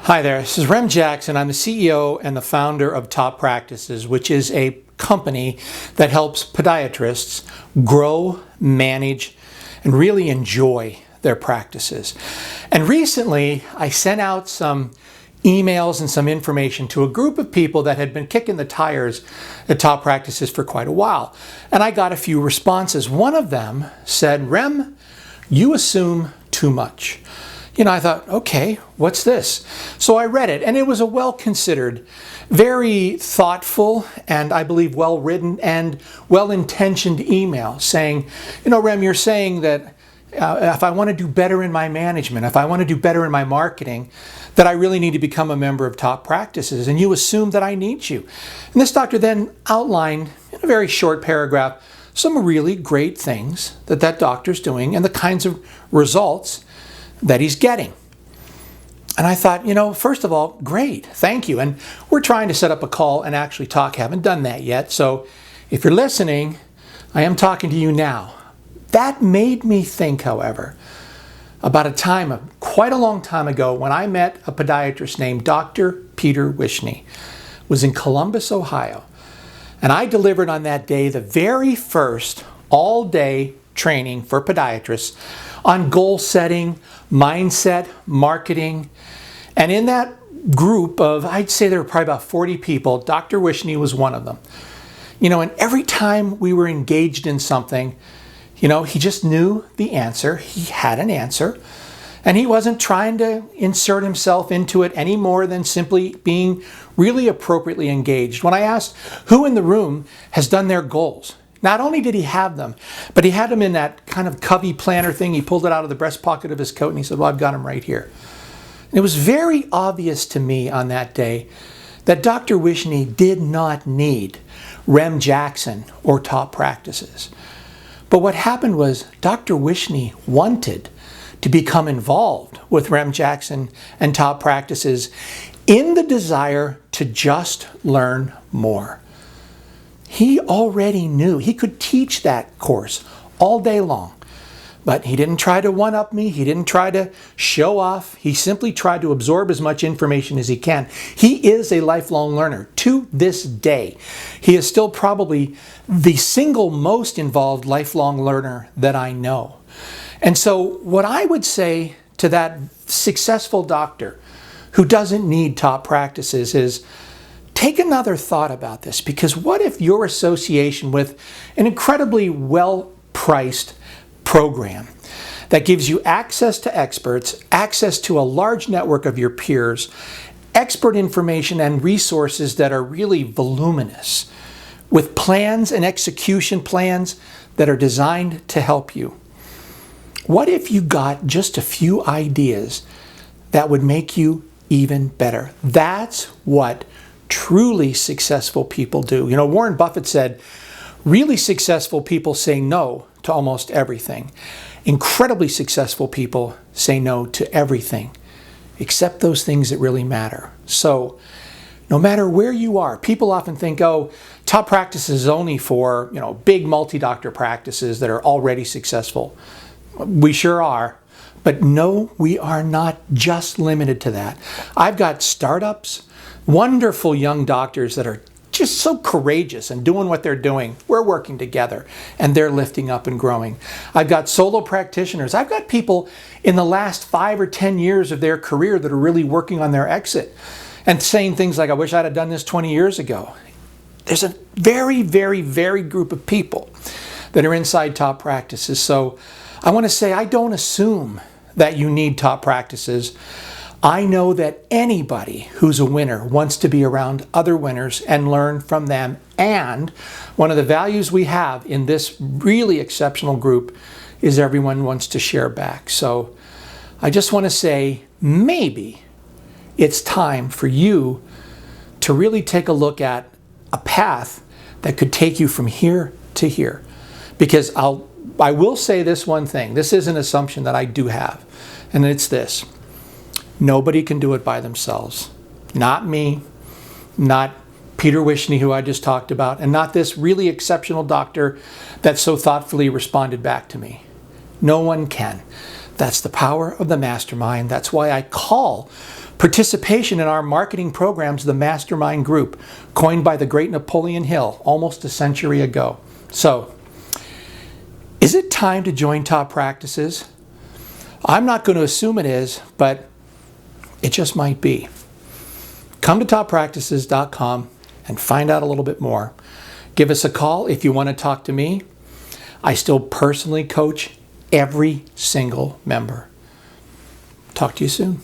Hi there, this is Rem Jackson. I'm the CEO and the founder of Top Practices, which is a company that helps podiatrists grow, manage, and really enjoy their practices. And recently, I sent out some emails and some information to a group of people that had been kicking the tires at Top Practices for quite a while. And I got a few responses. One of them said, "Rem, you assume too much." I thought, okay, what's this? So I read it, and it was a well-considered, very thoughtful, and I believe well-written and well-intentioned email saying, Rem, you're saying that if I want to do better in my management, if I want to do better in my marketing, that I really need to become a member of Top Practices, and you assume that I need you. And this doctor then outlined in a very short paragraph some really great things that doctor's doing and the kinds of results that he's getting. And I thought, first of all, great, thank you. And we're trying to set up a call and actually talk. Haven't done that yet. So if you're listening, I am talking to you now. That made me think, however, about a time, quite a long time ago, when I met a podiatrist named Dr. Peter Wishny. It was in Columbus, Ohio. And I delivered on that day the very first all-day training for podiatrists on goal setting, mindset, marketing. And in that group of, I'd say there were probably about 40 people, Dr. Wishny was one of them. And every time we were engaged in something, he just knew the answer. He had an answer. And he wasn't trying to insert himself into it any more than simply being really appropriately engaged. When I asked who in the room has done their goals, not only did he have them, but he had them in that kind of Covey planner thing. He pulled it out of the breast pocket of his coat and he said, well, I've got them right here. And it was very obvious to me on that day that Dr. Wishny did not need Rem Jackson or Top Practices. But what happened was Dr. Wishny wanted to become involved with Rem Jackson and Top Practices in the desire to just learn more. He already knew. He could teach that course all day long. But he didn't try to one-up me. He didn't try to show off. He simply tried to absorb as much information as he can. He is a lifelong learner to this day. He is still probably the single most involved lifelong learner that I know. And so what I would say to that successful doctor who doesn't need Top Practices is, take another thought about this, because what if your association with an incredibly well-priced program that gives you access to experts, access to a large network of your peers, expert information and resources that are really voluminous, with plans and execution plans that are designed to help you? What if you got just a few ideas that would make you even better? That's what truly successful people do. Warren Buffett said, really successful people say no to almost everything. Incredibly successful people say no to everything, except those things that really matter. So no matter where you are, people often think, oh, Top Practices is only for, big multi-doctor practices that are already successful. We sure are. But no, we are not just limited to that. I've got startups, wonderful young doctors that are just so courageous and doing what they're doing. We're working together and they're lifting up and growing. I've got solo practitioners. I've got people in the last 5 or 10 years of their career that are really working on their exit and saying things like, I wish I'd have done this 20 years ago. There's a very, very varied group of people that are inside Top Practices. So I want to say, I don't assume that you need Top Practices. I know that anybody who's a winner wants to be around other winners and learn from them. And one of the values we have in this really exceptional group is everyone wants to share back. So I just want to say, maybe it's time for you to really take a look at a path that could take you from here to here. Because I will say this one thing. This is an assumption that I do have, and it's this. Nobody can do it by themselves. Not me, not Peter Wishny, who I just talked about, and not this really exceptional doctor that so thoughtfully responded back to me. No one can. That's the power of the mastermind. That's why I call participation in our marketing programs the Mastermind Group, coined by the great Napoleon Hill almost a century ago. So, is it time to join Top Practices? I'm not going to assume it is, but it just might be. Come to toppractices.com and find out a little bit more. Give us a call if you want to talk to me. I still personally coach every single member. Talk to you soon.